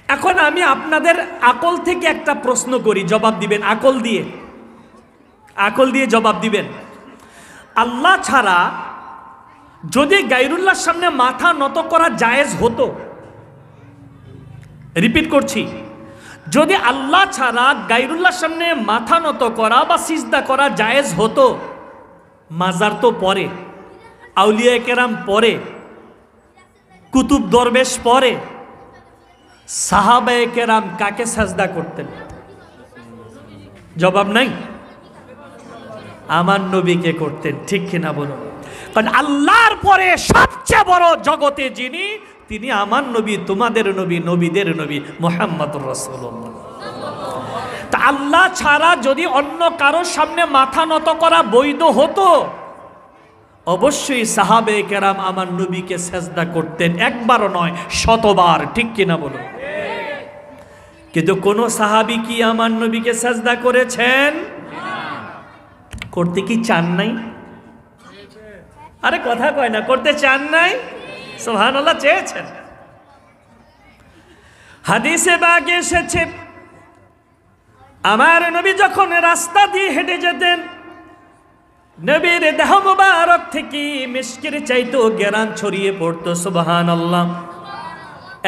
এখন আমি আপনাদের আকল থেকে একটা প্রশ্ন করি, জবাব দিবেন আকল দিয়ে জবাব দিবেন। আল্লাহ ছাড়া যদি গায়রুল্লাহর সামনে মাথা নত করা জায়েজ হতো, রিপিট করছি, যদি আল্লাহ ছাড়া গায়রুল্লাহর সামনে মাথা নত করা বা সিজদা করা জায়েজ হতো, মাজার তো পরে, আউলিয়া কেরাম পরে, কুতুব দরবেশ পরে, সাহাবায়ে কেরাম কাকে সাজদা করতেন? জবাব নাই। আমার নবীকে করতেন, ঠিক কিনা বলুন? কারণ আল্লাহর পরে সবচেয়ে বড় জগতে যিনি, তিনি আমার নবী, তোমাদের নবী, নবীদের নবী মুহাম্মদুর রাসূলুল্লাহ। তা আল্লাহ ছাড়া যদি অন্য কারোর সামনে মাথা নত করা বৈধ হতো, অবশ্যই সাহাবায়ে কেরাম আমার নবীকে সেজদা করতেন, একবারও নয়, শতবার, ঠিক কিনা বলুন? কিন্তু কোন সাহাবী কি আমার নবীকে সেজদা করেছেন? করতে কি চান নাই? আরে কথা কয় না, করতে চান নাই? সুবহানাল্লাহ, চেয়েছেন। হাদিসে বাগে এসেছে, আমার নবী যখন রাস্তা দিয়ে হেঁটে যেতেন, নবীর দেহ মুবারক থেকে মিশকের চাইতো ঘ্রাণ ছড়িয়ে পড়তো। সুবহানাল্লাহ,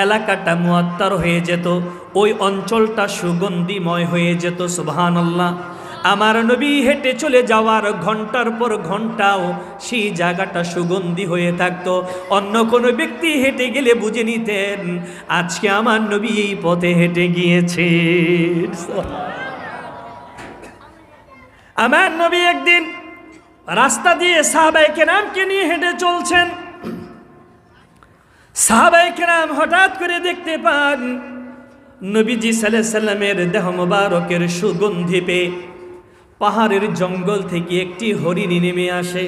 এলাকাটা মুআত্তার হয়ে যেত, ওই অঞ্চলটা সুগন্ধিময় হয়ে যেত। সুবহানাল্লাহ, আমার নবী হেঁটে চলে যাওয়ার ঘন্টার পর ঘন্টাও সেই জায়গাটা সুগন্ধি হয়ে থাকতো। অন্য কোনো ব্যক্তি হেঁটে গেলে বুঝে নিতেন আজকে আমার নবী এই পথে হেঁটে গিয়েছে। আমার নবী একদিন রাস্তা দিয়ে সাহাবায়ে কেরামকে নিয়ে হেঁটে চলছেন। সাহাবায়ে কেরাম হঠাৎ করে দেখতে পান নবীজি সাল্লাল্লাহু আলাইহি সাল্লামের দেহ মোবারকের সুগন্ধি পেয়ে পাহাড়ের জঙ্গল থেকে একটি হরিণ নেমে আসে,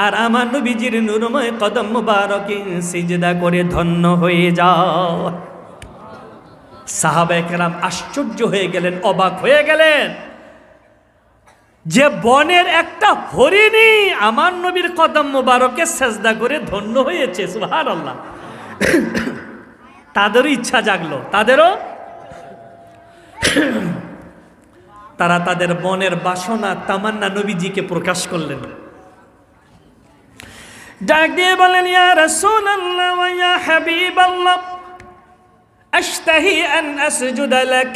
আর আমার নবীজির নূরময় কদম মোবারকে সিজদা করে ধন্য হয়ে যায়। সাহাবায়ে কেরাম আশ্চর্য হয়ে গেলেন, অবাক হয়ে গেলেন যে বনের একটা হরিণই আমার নবীর কদম মোবারকে সেজদা করে ধন্য হয়েছে। সুবহানাল্লাহ, তাদেরও ইচ্ছা জাগলো, তারা তাদের মনের বাসনা তামান্না নবীজিকে প্রকাশ করলেন। ডাক দিয়ে বলেন, ইয়া রাসূলুল্লাহ ওয়া ইয়া হাবিবাল্লাহ, আশতাহি আন আসজুদা লাক,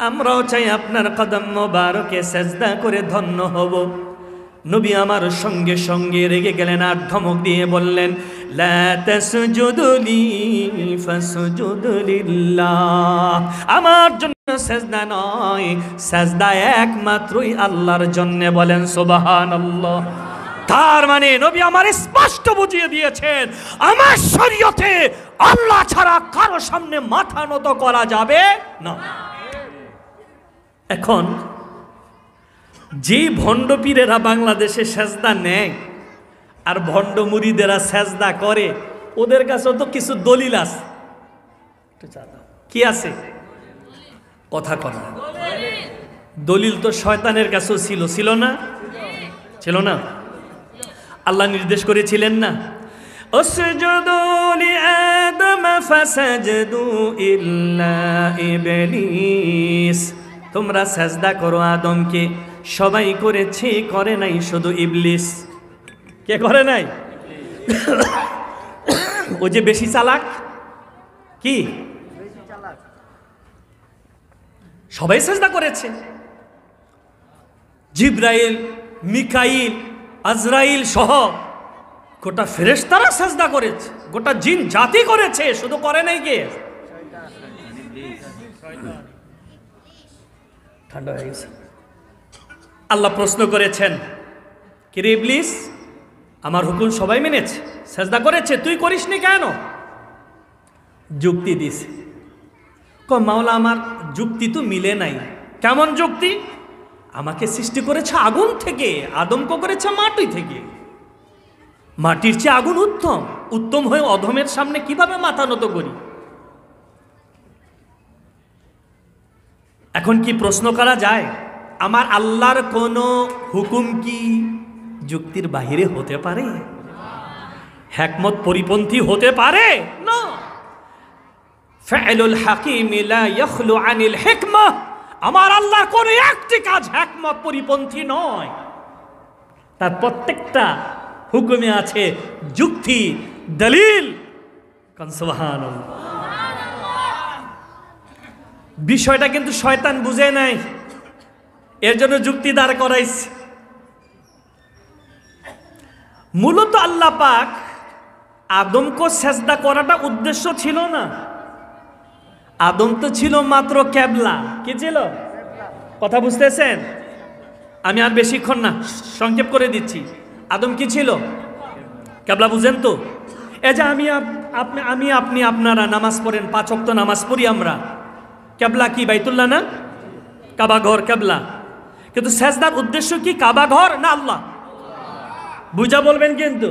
আমরাও চাই আপনার কদম মোবারকে সেজদা করে ধন্য হব। নবী আমার সঙ্গে সঙ্গে রেগে গেলেন আর ধমক দিয়ে বললেন, লা তাসজুদু লি ফাসজুদ লিল্লাহ, আমার জন্য সেজদা নয়, সেজদা একমাত্রই আল্লাহর জন্য। বলেন সুবহানাল্লাহ। তার মানে নবী আমার স্পষ্ট বুঝিয়ে দিয়েছেন, আমার শরীয়তে আল্লাহ ছাড়া কারো সামনে মাথা নত করা যাবে না। এখন যে ভণ্ড পীরেরা বাংলাদেশে সেজদা নেয় আর ভণ্ড মুরিদেরা সেজদা করে, ওদের কাছে তো কিছু দলিল আছে। কি আছে? কথা কর। দলিল তো শয়তানের কাছেও ছিল না? ছিল না? আল্লাহ নির্দেশ করেছিলেন না, উসজুদু লিআদম ফাসাজদু ইল্লা ইবলিস, তোমরা সেজদা করো আদমকে। সবাই করেছে, করে নাই শুধু ইবলিস। কে করে নাই? ও যে বেশি চালাক। কি? সবাই সেজদা করেছে। জিবরাইল, মিকাইল, আজরাইল সহ গোটা ফেরেশতারা সেজদা করেছে, গোটা জিন জাতি করেছে, শুধু করে নাই কে? ঠান্ডা হয়ে গেছে। আল্লাহ প্রশ্ন করেছেন, কি রে ইবলিস, আমার হুকুম সবাই মেনেছে, সেজদা করেছে, তুই করিসনি কেন? যুক্তি দিছে, মাওলা আমার যুক্তি তো মিলে নাই। কেমন যুক্তি? আমাকে সৃষ্টি করেছে আগুন থেকে, আদমকে করেছে মাটি থেকে। মাটির চেয়ে আগুন উত্তম, উত্তম হয়ে অধমের সামনে কিভাবে মাথা নত করি? এখন কি প্রশ্ন করা যায়, আমার আল্লাহর কোন হুকুম কি যুক্তির বাহিরে হতে পারে? হিকমত পরিপন্থী হতে পারে না। ফাইলুল হাকিমি লা ইয়াখলু আনিল হিকমাহ, আমার আল্লাহর কোন একটি কাজ হিকমত পরিপন্থী নয়, তার প্রত্যেকটা হুকুমে আছে যুক্তি, দলিল। সুবহানাল্লাহ। বিষয়টা কিন্তু শয়তান বুঝে নাই, এর জন্য যুক্তি দাঁড় করাইছে। মূলত আল্লাহ পাক আদমকে সেজদা করাটা উদ্দেশ্য ছিল না। আদম তো ছিল মাত্র কেবলা। কি ছিল? কথা বুঝতেছেন? আমি আর বেশিক্ষণ না, সংক্ষেপ করে দিচ্ছি। আদম কি ছিল? কেবলা। বুঝেন তো? এই যে আপনি আপনারা নামাজ পড়েন, 5 ওয়াক্ত নামাজ পড়ি আমরা, কেবলা কি? বাইতুল্লাহ না? কাবা ঘর কেবলা। কিন্তু সেজদার উদ্দেশ্য কি? কাবা ঘর না আল্লাহ? বুঝা বলবেন কিন্তু।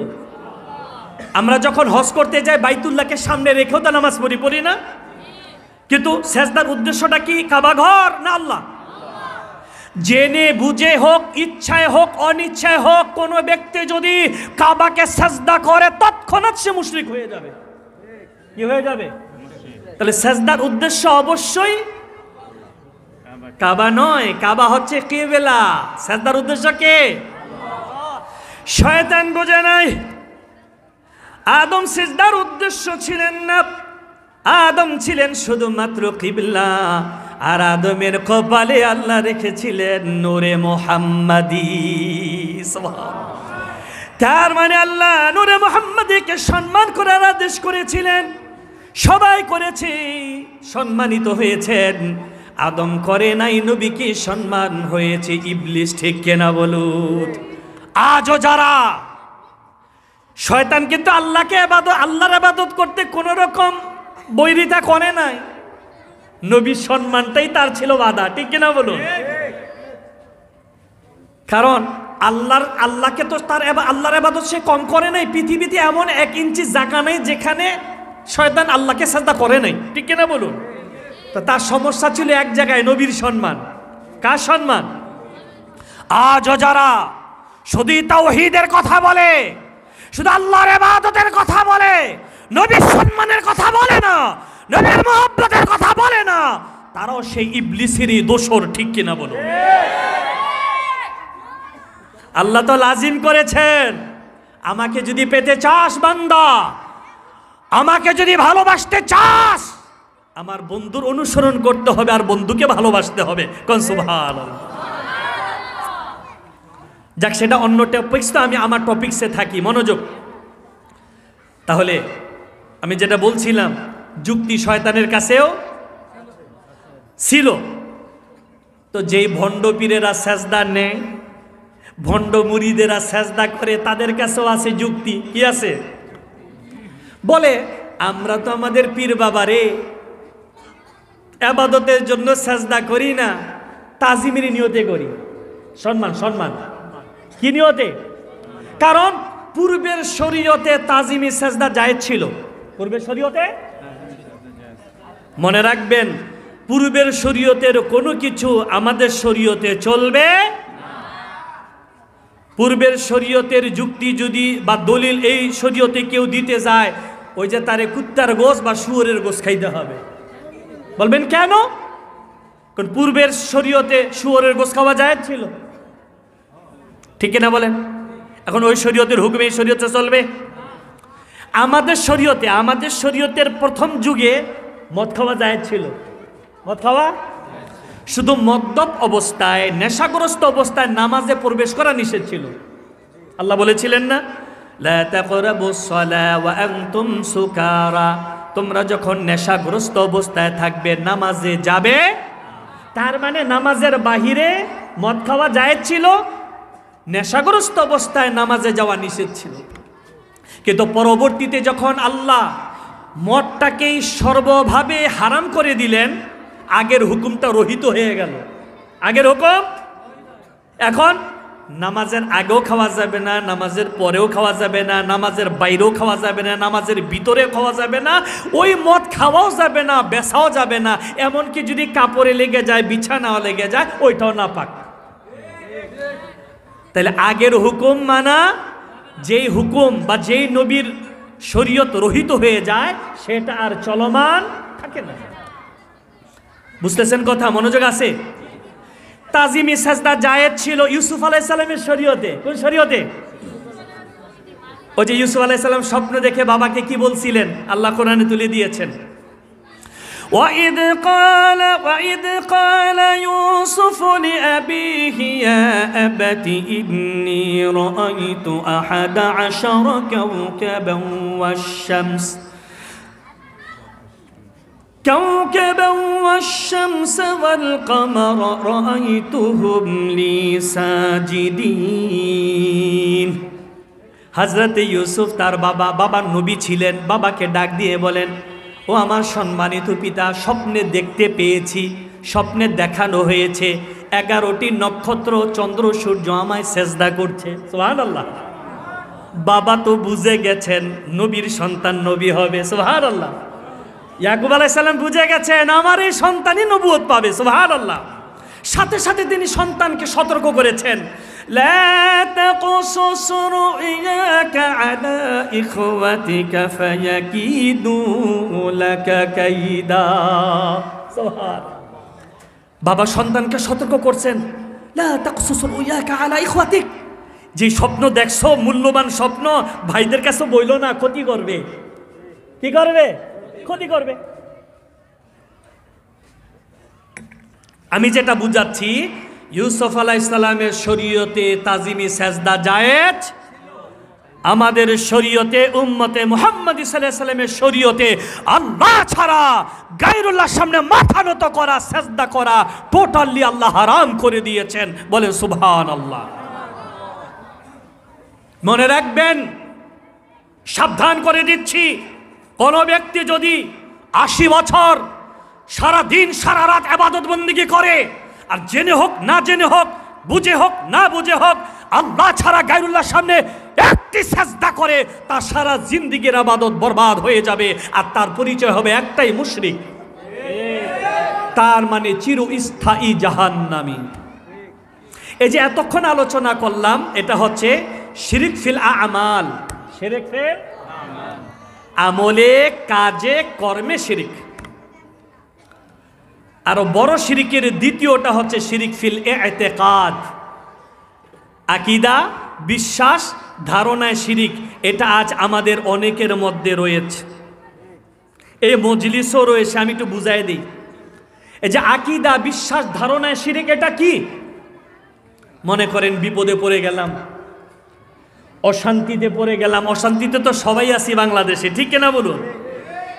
আমরা যখন হজ করতে যাই বাইতুল্লাহকে সামনে রেখেও তো নামাজ পড়ি না? কিন্তু সেজদার উদ্দেশ্যটা কি? কাবা ঘর না আল্লাহ? জেনে বুঝে হোক, ইচ্ছায় হোক, অনিচ্ছায় হোক, কোনো ব্যক্তি যদি কাবাকে সেজদা করে তৎক্ষণাৎ সে মুশরিক হয়ে যাবে। কি হয়ে যাবে? তাহলে সেজদার উদ্দেশ্য অবশ্যই কাবা নয়, কাবা হচ্ছে কিবলা। সেজদার উদ্দেশ্য কে? শয়তান বোঝে নাই। আদম সিজদার উদ্দেশ্য ছিলেন না, আদম ছিলেন শুধুমাত্র কিবলা। আর আদমের কপালে আল্লাহ রেখেছিলেন নূরে মুহাম্মাদি। তার মানে আল্লাহ নূরে মুহাম্মাদিকে সম্মান করার আদেশ করেছিলেন। সবাই করেছে, সম্মানিত হয়েছেন। আদম করে নাই, নবীকে সম্মান হয়েছে। ইবলিস ঠিক কেনা বলুন? আজও যারা শয়তান কিন্তু আল্লাহর ইবাদত করতে কোন রকম বৈরিতা করে নাই, নবীর সম্মানটাই তার ছিল বাধা। ঠিক কিনা বলুন? কারণ আল্লাহকে তো তার আল্লাহর ইবাদত সে কম করে নাই। পৃথিবীতে এমন 1 ইঞ্চি জায়গা নেই যেখানে শয়তান আল্লাহকে সাজদা করে নাই। ঠিক কিনা বলুন? তো তার সমস্যা ছিল এক জায়গায়, নবীর সম্মান। কার সম্মান? আজও যারা শুধু তাওহীদের কথা বলে, শুধু আল্লাহর ইবাদতের কথা বলে, নবীর সম্মানের কথা বলে না, নবীর মহব্বতের কথা বলে না, তারাও সেই ইবলিসেরই দোসর। ঠিক কিনা বলুন? আল্লাহ তো লাজিম করেছেন, আমাকে যদি পেতে চাস বান্দা, আমাকে যদি ভালোবাসতে চাস, আমার বন্ধুর অনুসরণ করতে হবে আর বন্ধুকে ভালোবাসতে হবে। কোন সুবহানাল্লাহ। যাক, সেটা অন্য টপিকস, তো আমি আমার টপিকসে থাকি, মনোযোগ। তাহলে আমি যেটা বলছিলাম, যুক্তি শয়তানের কাছেও ছিল। তো যেই ভণ্ড পীরেরা সেজদা নেয়, ভণ্ড মুরিদেরা সেজদা করে, তাদের কাছেও আছে যুক্তি। কি আছে? বলে আমরা তো আমাদের পীর বাবারে ইবাদতের জন্য সেজদা করি না, তাজিমের নিয়তে করি। সম্মান কি নিয়তে? কারণ পূর্বের শরীয়তে তাজিমি সেজদা জায়েজ ছিল। পূর্বের শরীয়তে, মনে রাখবেন, পূর্বের শরীয়তের কোনো কিছু আমাদের শরীয়তে চলবে। পূর্বের শরীয়তের যুক্তি যদি বা দলিল এই শরীয়তে কেউ দিতে যায়, ওই যে তারে কুত্তার গোশ বা শুয়োরের গোশ খাইতে হবে। বলবেন কেন? কারণ পূর্বের শরীয়তে শুয়োরের গোশ খাওয়া জায়েজ ছিল। ঠিক না বলেন? এখন ওই শরীয়তের হুকুমে এই শরীয়তে চলবে? আমাদের শরীয়তের প্রথম যুগে মদ খাওয়া জায়েজ ছিল। মদ খাওয়া শুধু মদ্যপ অবস্থায়, নেশাগ্রস্ত অবস্থায় নামাজে প্রবেশ করা নিষেধ ছিল। আল্লাহ বলেছিলেন না, লা তাকরাবুস সালাহ ওয়া আনতুম সুকারা, তোমরা যখন নেশাগ্রস্ত অবস্থায় থাকবে নামাজে যাবে। তার মানে নামাজের বাহিরে মদ খাওয়া জায়েজ ছিল, নেশাগ্রস্ত অবস্থায় নামাজে যাওয়া নিষেধ ছিল। কিন্তু পরবর্তীতে যখন আল্লাহ মদটাকেই সর্বভাবে হারাম করে দিলেন, আগের হুকুমটা রহিত হয়ে গেল। আগের হুকুম এখন নামাজের আগেও খাওয়া যাবে না, নামাজের পরেও খাওয়া যাবে না, নামাজের বাইরেও খাওয়া যাবে না, নামাজের ভিতরেও খাওয়া যাবে না, ওই মদ খাওয়াও যাবে না, বেচাও যাবে না। এমনকি যদি কাপড়ে লেগে যায়, বিছানাও লেগে যায়, ওইটাও নাপাক। তাহলে আগের হুকুম মানা, যেই হুকুম বা যেই নবীর শরীয়ত রহিত হয়ে যায়, সেটা আর চলমান থাকে না। বুঝতেছেন কথা? মনোযোগ আছে? তাজিমি সাজদা জায়েজ ছিল ইউসুফ আলাইহিস সালামের শরীয়তে। কোন শরীয়তে? ওই যে ইউসুফ আলাইহিস সালাম স্বপ্ন দেখে বাবাকে কি বলছিলেন আল্লাহ কোরআনে তুলে দিয়েছেন। وَإِذْ قَالَ يُوسُفُ لِأَبِيهِ يَا أَبَتِ إِنِّي رَأَيْتُ 11 كَوْكَبًا وَالشَّمْسَ وَالْقَمَرَ رَأَيْتُهُمْ لِي سَاجِدِينَ। হযরত ইউসুফ তার বাবা নবী ছিলেন, বাবাকে ডাক দিয়ে বলেন, ও আমার সম্মানিত পিতা, স্বপ্নে দেখতে পেয়েছি, স্বপ্নে দেখানো হয়েছে 11টি নক্ষত্র চন্দ্র সূর্য আমায় সেজদা করছে। সুবহানাল্লাহ। বাবা তো বুঝে গেছেন নবীর সন্তান নবী হবে। সুবহানাল্লাহ। ইয়াকুব আলাইহিস সালাম বুঝে গেছেন আমার এই সন্তানই নবুয়ত পাবে। সুবহানাল্লাহ। সাথে সাথে তিনি সন্তানকে সতর্ক করেছেন, লা তাকসুস রুয়াকা আলা ইখওয়াতিকা ফায়াকিদু লাকা কাইদা। সুবহান। বাবা সন্তানকে সতর্ক করছেন, লা তাকসুস রুয়াকা আলা ইখওয়াতিক, যে স্বপ্ন দেখছো মূল্যবান স্বপ্ন ভাইদের কাছে বইলো না, ক্ষতি করবে। কি করবে? ক্ষতি করবে। আমি যেটা বুঝাচ্ছি, ইউসুফ আলাইহিস সালামের শরীয়তে তাজিমি সাজদা জায়েজ, আমাদের শরীয়তে উম্মতে মুহাম্মদী সাল্লাল্লাহু আলাইহি সাল্লামের শরীয়তে আল্লাহ ছাড়া গায়রুল্লাহর সামনে মাথা নত করা, সাজদা করা টোটালি আল্লাহ হারাম করে দিয়েছেন। বলে সুবহানাল্লাহ। মনে রাখবেন, সাবধান করে দিচ্ছি, কোন ব্যক্তি যদি 80 বছর সারা দিন সারা রাত ইবাদত বন্দেগী করে, আর জেনে হোক না জেনে হোক, বুঝে হোক না বুঝে হোক, আল্লাহ ছাড়া গায়রুল্লাহর সামনে একটি সাজদা করে, তার সারা জিন্দেগীর ইবাদত বরবাদ হয়ে যাবে, আর তার পরিচয় হবে একটাই, মুশরিক। তার মানে চিরস্থায়ী জাহান্নামী। এই যে এতক্ষণ আলোচনা করলাম, এটা হচ্ছে শিরক ফিল আমাল। শিরক ফিল আমলে, কাজে, কর্মে শিরিক। আরো বড় শিরিকের দ্বিতীয়টা হচ্ছে শিরিক ফিল ইতিকাদ, আকীদা, বিশ্বাস, ধারণায় শিরিক। এটা আজ আমাদের অনেকের মধ্যে রয়েছে, এই মজলিসও রয়েছে। আমি একটু বুঝাই দিই, এই যে আকীদা, বিশ্বাস, ধারণায় শিরিক, এটা কি? মনে করেন বিপদে পড়ে গেলাম, অশান্তিতে পড়ে গেলাম। অশান্তিতে তো সবাই আছি বাংলাদেশে, ঠিক কিনা বলুন?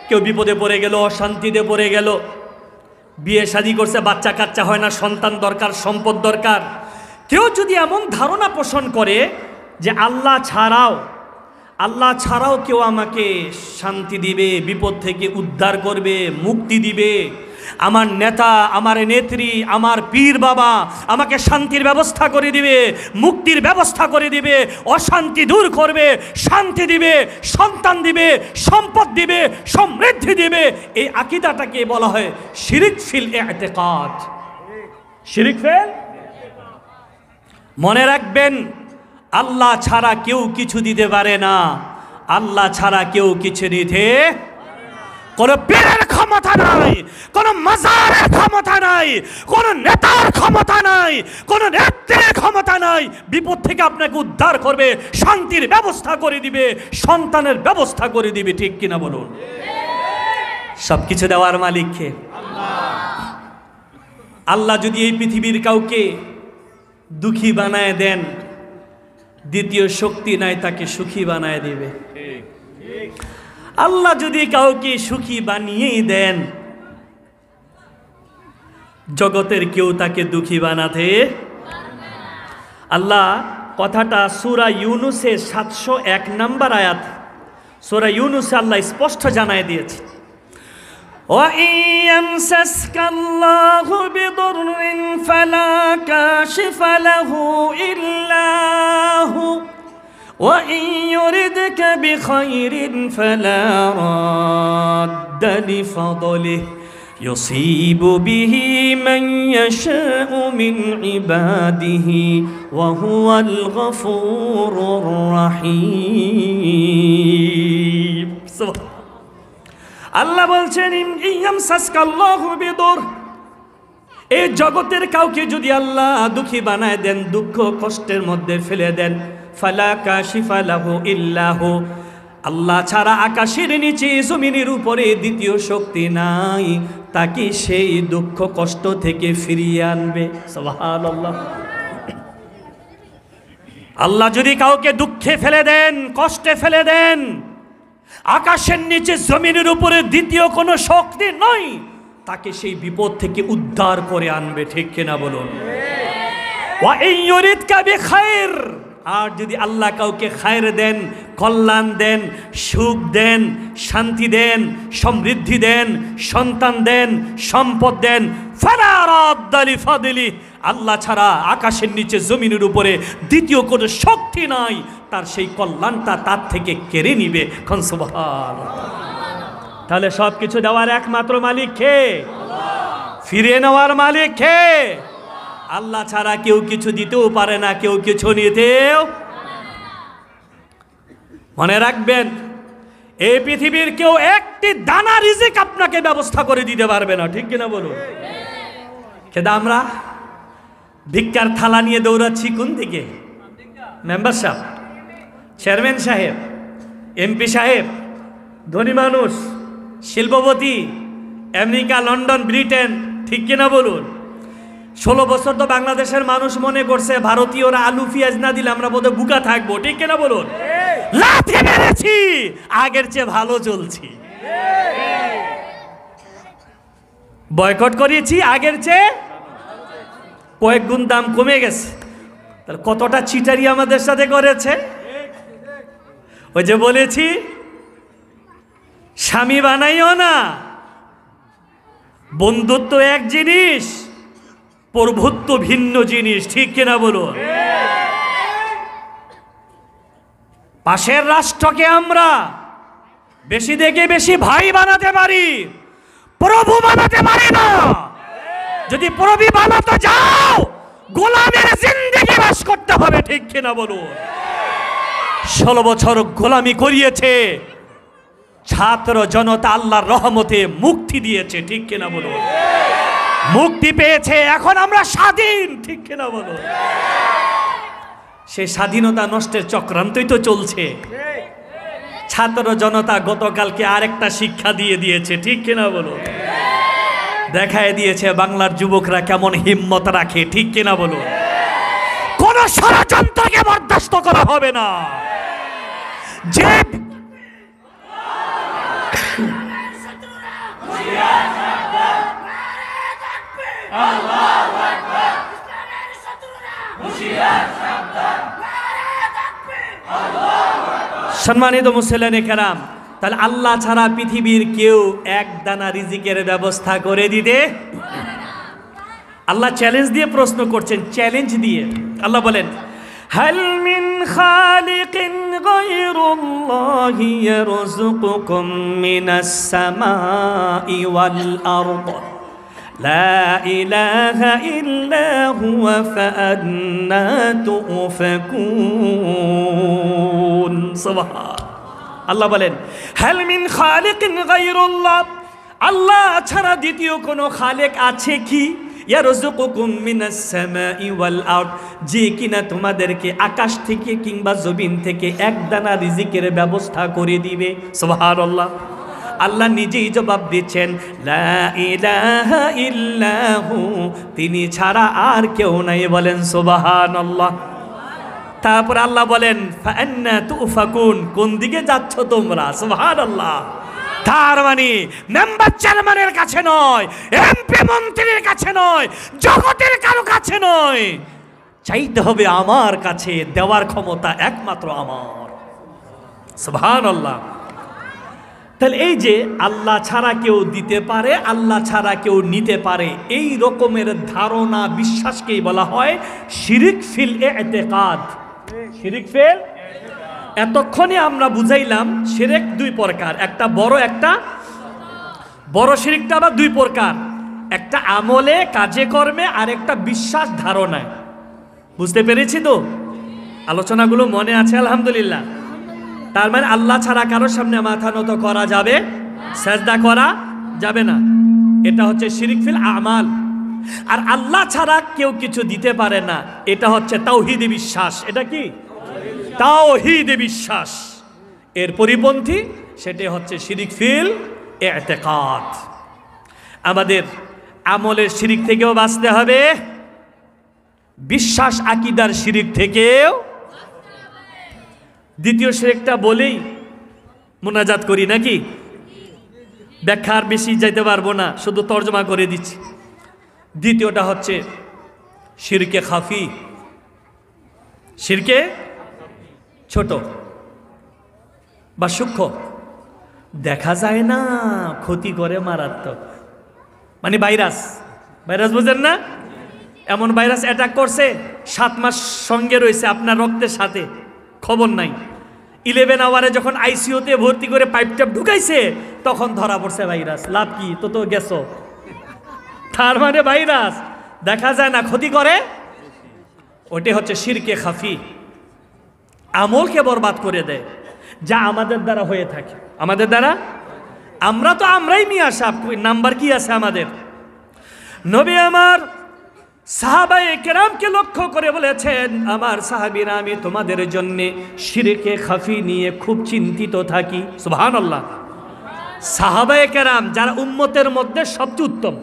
কেউ বিপদে পড়ে গেল, অশান্তিতে পড়ে গেল, বিয়ে শাদী করছে, বাচ্চা কাচ্চা হয় না, সন্তান দরকার, সম্পদ দরকার। কেউ যদি এমন ধারণা পোষণ করে যে আল্লাহ ছাড়াও কেউ আমাকে শান্তি দিবে, বিপদ থেকে উদ্ধার করবে, মুক্তি দিবে, আমার নেতা, আমার নেত্রী, আমার পীর বাবা আমাকে শান্তির ব্যবস্থা করে দিবে, মুক্তির ব্যবস্থা করে দিবে, অশান্তি দূর করবে, শান্তি দিবে, সন্তান দিবে, সম্পদ দিবে, সমৃদ্ধি দিবে, এই আকীদাটাকে বলা হয় শিরক ফিল ইতিকাদ। শিরক ফিল। মনে রাখবেন, আল্লাহ ছাড়া কেউ কিছু দিতে পারে না, আল্লাহ ছাড়া কেউ কিছু দিতে, কোন পীরের ক্ষমতা নাই, কোন মাজারের ক্ষমতা নাই, কোন নেতার ক্ষমতা নাই, কোন নেত্রীর ক্ষমতা নাই। বিপদ থেকে আপনাকে উদ্ধার করবে, শান্তির ব্যবস্থা করে দিবে, সন্তানের ব্যবস্থা করে দিবে। ঠিক কিনা বলুন? সবকিছু দেওয়ার মালিক কে? আল্লাহ যদি এই পৃথিবীর কাউকে দুঃখী বানায় দেন, দ্বিতীয় শক্তি নাই তাকে সুখী বানায় দিবে। আল্লাহ যদি কাউকে সুখী বানিয়েই দেন, জগতের কেউ তাকে দুঃখী বানাতে। আল্লাহ কথাটা সূরা ইউনূসের 701 নম্বর আয়াত, সূরা ইউনূসে আল্লাহ স্পষ্ট জানায় দিয়েছে, وَإِن يَمْسَسْكَ اللَّهُ بِضُرٍّ فَلَا كَاشِفَ لَهُ إِلَّا هُوَ وَإِن يُرِدْكَ بِخَيْرٍ فَلَا رَادَّ لِفَضْلِهِ يُصِيبُ بِهِ مَن يَشَاءُ مِنْ عِبَادِهِ وَهُوَ الْغَفُورُ الرَّحِيمُ। আল্লাহ বলছেন ইয়ামসাসকাল্লাহু বিদুর, এই জগতের কাউকে যদি আল্লাহ দুঃখী বানায় দেন, দুঃখ কষ্টের মধ্যে ফেলে দেন, ফালা কাশিফা লাহু ইল্লাহু, আল্লাহ ছাড়া আকাশের নিচে জমিনের উপরে দ্বিতীয় শক্তি নাই তাকে সেই দুঃখ কষ্ট থেকে ফিরিয়ে আনবে। সুবহানাল্লাহ। আল্লাহ যদি কাউকে দুঃখে ফেলে দেন, কষ্টে ফেলে দেন, আকাশের নিচে জমিনের উপরে দ্বিতীয় কোনো শক্তি নয় তাকে সেই বিপদ থেকে উদ্ধার করে আনবে। ঠিক কিনা বলুন? ওয়া ইন ইউরিদকা বিখাইর, আর যদি আল্লাহ কাউকে খায়ের দেন, কল্যাণ দেন, সুখ দেন, শান্তি দেন, সমৃদ্ধি দেন, সন্তান দেন, সম্পদ দেন, ফালা রাদ্দা লিফাদলি, আল্লাহ ছাড়া আকাশের নিচে জমিনের উপরে দ্বিতীয় কোনো শক্তি নাই তার সেই কল্যাণটা তার থেকে কেড়ে নিবে। সুবহানাল্লাহ। তাহলে সব কিছু দেওয়ার একমাত্র মালিক কে? ফিরিয়ে নেওয়ার মালিক কে? আল্লাহ ছাড়া কেউ কিছু দিতেও পারে না, কেউ কিছু নিতেও। মনে রাখবেন, এই পৃথিবীর কেউ একটি দানা রিজিক আপনাকে ব্যবস্থা করে দিতে পারবে না। ঠিক কিনা বলুন? কিন্তু আমরা ভিক্ষার থালা নিয়ে দৌড়াচ্ছি কোন দিকে? মেম্বার সাহেব, চেয়ারম্যান সাহেব, এমপি সাহেব, ধনী মানুষ, শিল্পপতি, আমেরিকা, লন্ডন, ব্রিটেন। ঠিক কিনা বলুন? 16 বছর তো বাংলাদেশের মানুষ মনে করছে ভারতীয়রা আলু পেঁয়াজ না দিলে আমরা বোধহয় বুকা থাকবো। ঠিক কিনা বলুন? লাথি মেরেছি, আগের চেয়ে ভালো চলছি। বয়কট করিয়েছি, আগের চেয়ে কয়েক গুণ দাম কমে গেছে। তাহলে কতটা চিটারি আমাদের সাথে করেছে। ওই যে বলেছি, স্বামী বানাইও না, বন্ধুত্ব এক জিনিস, প্রভুত্ব ভিন্ন জিনিস। ঠিক কিনা বলুন? পাশের রাষ্ট্রকে আমরা বেশি দেখে বেশি ভাই বানাতে পারি, প্রভু বানাতে পারি না। যদি প্রভু বানাতে যাও, গোলামের জিন্দেগি বাস করতে হবে। ঠিক কিনা বলুন? 16 বছর গোলামি করিয়েছে, ছাত্র জনতা আল্লাহর রহমতে মুক্তি দিয়েছে। ঠিক কিনা বলুন? মুক্তি পেয়েছে, এখন আমরা স্বাধীন। ঠিক কিনা বলুন? সেই স্বাধীনতা নষ্টের চক্রান্তই তো চলছে। ছাত্র জনতা গতকালকে আরেকটা শিক্ষা দিয়ে দিয়েছে। ঠিক কিনা বলুন? দেখায় দিয়েছে বাংলার যুবকরা কেমন হিম্মত রাখে। ঠিক কিনা বলুন? কোন ষড়যন্ত্রকে বরদাস্ত করা হবে না। যে সম্মানিত মুসলিম কেরাম, তাহলে আল্লাহ ছাড়া পৃথিবীর কেউ এক দানা রিজিকের ব্যবস্থা করে দিতে। আল্লাহ চ্যালেঞ্জ দিয়ে প্রশ্ন করছেন, চ্যালেঞ্জ দিয়ে আল্লাহ বলেন, হাল মিন খালিকিন গায়রুল্লাহি ইয়ারযুকুকুম মিনাস সামাই ওয়াল আরদ লা ইলাহা ইল্লা হুয়া ফাআন্না তুফাকুন। সুবহান আল্লাহ বলেন, হাল মিন খালিকিন গায়রুল্লাহ, আল্লাহ ছাড়া দ্বিতীয় কোনো খালেক আছে কি? ইয়ারযুকুকুম মিনাস সামাই ওয়াল আরদ, যে কিনা তোমাদেরকে আকাশ থেকে কিংবা জমিন থেকে এক দানা রিজিকের ব্যবস্থা করে দিবে। সুবহানাল্লাহ। আল্লাহ নিজেই জবাব দিচ্ছেন, লা ইলাহা ইল্লাহু, তিনি ছাড়া আর কেউ নাই। বলেন সুবহানাল্লাহ। তারপর আল্লাহ বলেন, ফাআন্না তুফাকুন, কোন দিকে যাচ্ছ তোমরা? সুবহানাল্লাহ। তার মানে মেম্বার চেয়ারম্যানের কাছে নয়, এমপি মন্ত্রীর কাছে নয়, জগতের কারো কাছে নয়, চাইতে হবে আমার কাছে। দেওয়ার ক্ষমতা একমাত্র আমার। সুবহানাল্লাহ। তাহলে এই যে আল্লাহ ছাড়া কেউ দিতে পারে, আল্লাহ ছাড়া কেউ নিতে পারে, এই রকমের ধারণা বিশ্বাসকেই বলা হয় শিরিক ফিল ইতিকাদ। শিরিক ফিল, এতক্ষণে আমরা বুঝাইলাম শিরক দুই প্রকার, একটা বড় শিরিকটা আবার দুই প্রকার, একটা আমলে কাজে কর্মে আর একটা বিশ্বাস ধারণায়। বুঝতে পেরেছি তো? আলোচনাগুলো মনে আছে আলহামদুলিল্লাহ। তার মানে আল্লাহ ছাড়া কারোর সামনে মাথা নত করা যাবে সেজদা করা যাবে না। এটা হচ্ছে শিরিক ফিল আমাল। আর আল্লাহ ছাড়া কেউ কিছু দিতে পারে না, এটা হচ্ছে তাওহীদে বিশ্বাস। এটা কি? তাওহীদে বিশ্বাস। এর পরিপন্থী সেটা হচ্ছে শিরিক ফিল ইতিকাদ। আমাদের আমলের শিরিক থেকেও বাঁচতে হবে, বিশ্বাস আকীদার শিরিক থেকেও। দ্বিতীয় শিরিকটা বলেই মুনাজাত করি নাকি? ব্যাখ্যা আর বেশি যাইতে পারবো না, শুধু তর্জমা করে দিচ্ছি। দ্বিতীয়টা হচ্ছে শিরকে খাফি, শিরকে ছোট বা সূক্ষ্ম, দেখা যায় না, ক্ষতি করে মারাত্মক। মানে ভাইরাস, ভাইরাস বুঝেন না? এমন ভাইরাস অ্যাটাক করছে, 7 মাস সঙ্গে রয়েছে আপনার রক্তের সাথে, খবর নাই। 11 আওয়ারে যখন আইসিইউতে ভর্তি করে পাইপটাপ ঢুকাইছে, তখন ধরা পড়ছে ভাইরাস। লাভ কি? তো গেছো। তার মানে ভাইরাস দেখা যায় না, ক্ষতি করে। ওটি হচ্ছে শিরকে খাফি, আমলকে বরবাদ করে দেয়, যা আমাদের দ্বারা হয়ে থাকে। আমাদের দ্বারা আমরাই নিয়ে আসা, নাম্বার কি আছে আমাদের? নবী আমার সাহাবায়ে কেরামকে লক্ষ্য করে বলেছেন, আমার সাহাবীরা, আমি তোমাদের জন্য শিরকে খাফি নিয়ে খুব চিন্তিত থাকি। সুবহানাল্লাহ। সাহাবায়ে কেরাম যারা উম্মতের মধ্যে সবচেয়ে উত্তম,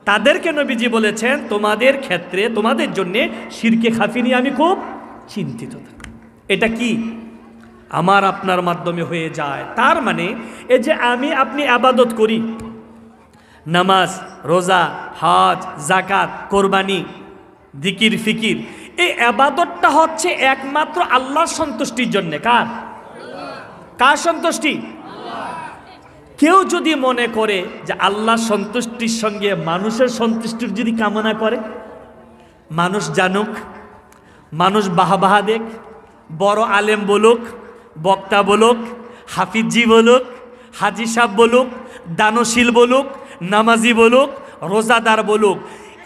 তাদেরকে নবীজি বলেছেন, তোমাদের ক্ষেত্রে, তোমাদের জন্য শিরকে খাফি নিয়ে আমি খুব চিন্তিত থাকি। এটা কি? আমার আপনার মাধ্যমে হয়ে যায়। তার মানে এই যে আপনি ইবাদত করি, নামাজ, রোজা, হজ, যাকাত, কোরবানি, জিকির, ফিকির, এই ইবাদতটা হচ্ছে একমাত্র আল্লাহর সন্তুষ্টির জন্য। কার সন্তুষ্টি? কেউ যদি মনে করে যে আল্লাহর সন্তুষ্টির সঙ্গে মানুষের সন্তুষ্টির যদি কামনা করে, মানুষ জানুক, মানুষ বাহবাহ দেখ, বড় আলেম বলুক, বক্তা বলুক, হাফিজি বলুক, হাজি সাহেব বলুক, দানশীল বলুক, নামাজি বলুক, রোজাদার বলুক,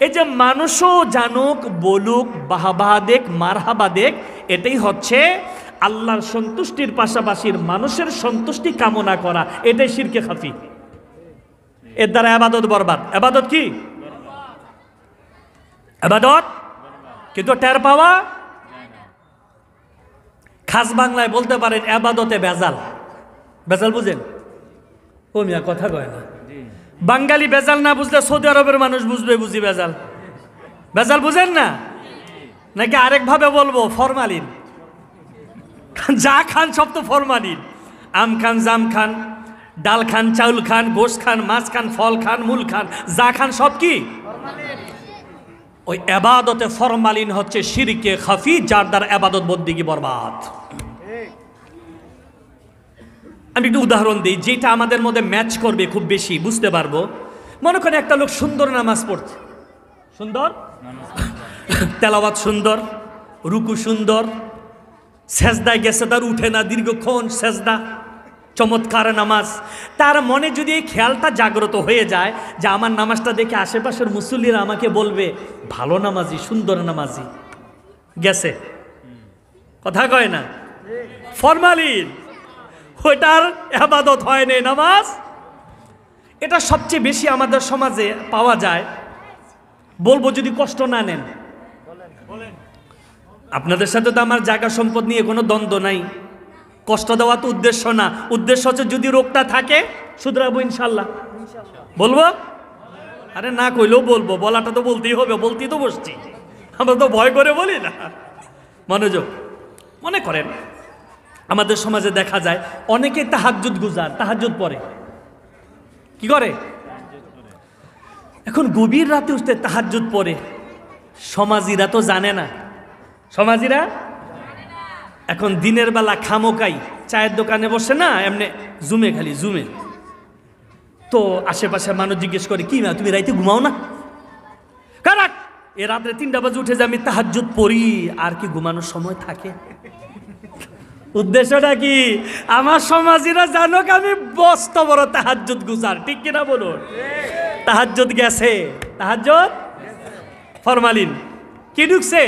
এই যে মানুষও জানুক, বলুক, বাহবাহ দেখ, মারহাবা দেখ, এটাই হচ্ছে আল্লাহর সন্তুষ্টির পাশাপাশি মানুষের সন্তুষ্টি কামনা করা। এটাই শিরকে খাফি। এর দ্বারা ইবাদত বরবাদ। ইবাদত কি? ইবাদত কিন্তু টের পাওয়া। খাস বাংলায় বলতে পারেন ইবাদতে বেজাল। বেজাল বুঝেন? ও মিয়া কথা কয় না। বাঙালি বেজাল না বুঝলে সৌদি আরবের মানুষ বুঝবে বুঝি বেজাল। বেজাল বুঝেন না নাকি? আরেকভাবে বলবো, ফরমালিন। যা খান সব তো ফরমালিন। আম খান, জাম খান, ডাল খান, চাউল খান, গোশত খান, মাছ খান, ফল খান, মূল খান, যা খান সব কি? ওই ইবাদতে ফরমালিন হচ্ছে শিরকে খাফি, যার দ্বারা ইবাদত বন্দেগী বরবাদ। আমি একটু উদাহরণ দিই, যেটা আমাদের মধ্যে ম্যাচ করবে, খুব বেশি বুঝতে পারবো। মনে করেন একটা লোক সুন্দর নামাজ পড়ছে, সুন্দর তেলাওয়াত সুন্দর, রুকু সুন্দর, সেজদায় গেছে, তার উঠে না, দীর্ঘক্ষণ সেজদা, চমৎকার নামাজ। তার মনে যদি এই খেয়ালটা জাগ্রত হয়ে যায় যে আমার নামাজটা দেখে আশেপাশের মুসল্লিরা আমাকে বলবে ভালো নামাজি, সুন্দর নামাজি, গেছে। কথা কয় না? ফরমালিন, ওইটার ইবাদত হয় না, নামাজ। এটা সবচেয়ে বেশি আমাদের সমাজে পাওয়া যায়। বলবো যদি কষ্ট না নেন। আপনাদের সাথে তো আমার জায়গা সম্পদ নিয়ে কোনো দ্বন্দ্ব নাই, কষ্ট দেওয়া তো উদ্দেশ্য না। উদ্দেশ্য হচ্ছে যদি রোগটা থাকে শুধরাবো ইনশাল্লাহ। বলবো? আরে না কইলেও বলবো, বলাটা তো বলতেই হবে, বলতেই তো বসছি, আমরা তো ভয় করে বলি না। মনোযোগ। মনে করেন আমাদের সমাজে দেখা যায় অনেকে তাহাজ্জুদ গুজার, তাহাজ্জুদ পড়ে। কি করে? এখন গভীর রাতে উঠতে তাহাজ্জুদ পড়ে। সমাজিরা তো জানে না, সমাজিরা এখন দিনের বেলা খামোকাই চায়ের দোকানে বসে না, এমনি জুমে, খালি জুমে। তো আশেপাশে মানুষ জিজ্ঞেস করে, কি না তুমি রাইতে ঘুমাও না? কারাক এ রাত্রে 3টা বাজে উঠে যে আমি তাহাজ্জুদ পড়ি, আর কি ঘুমানোর সময় থাকে? উদ্দেশ্যটা কি? আমার সমাজিরা জানুক আমি বস্ত বড় তাহাজ্জুদ গুজার। ঠিক কিনা বলুন? তাহাজ্জুদ গেছে, তাহাজ্জুদ ফরমালিন কি ঢুকছে?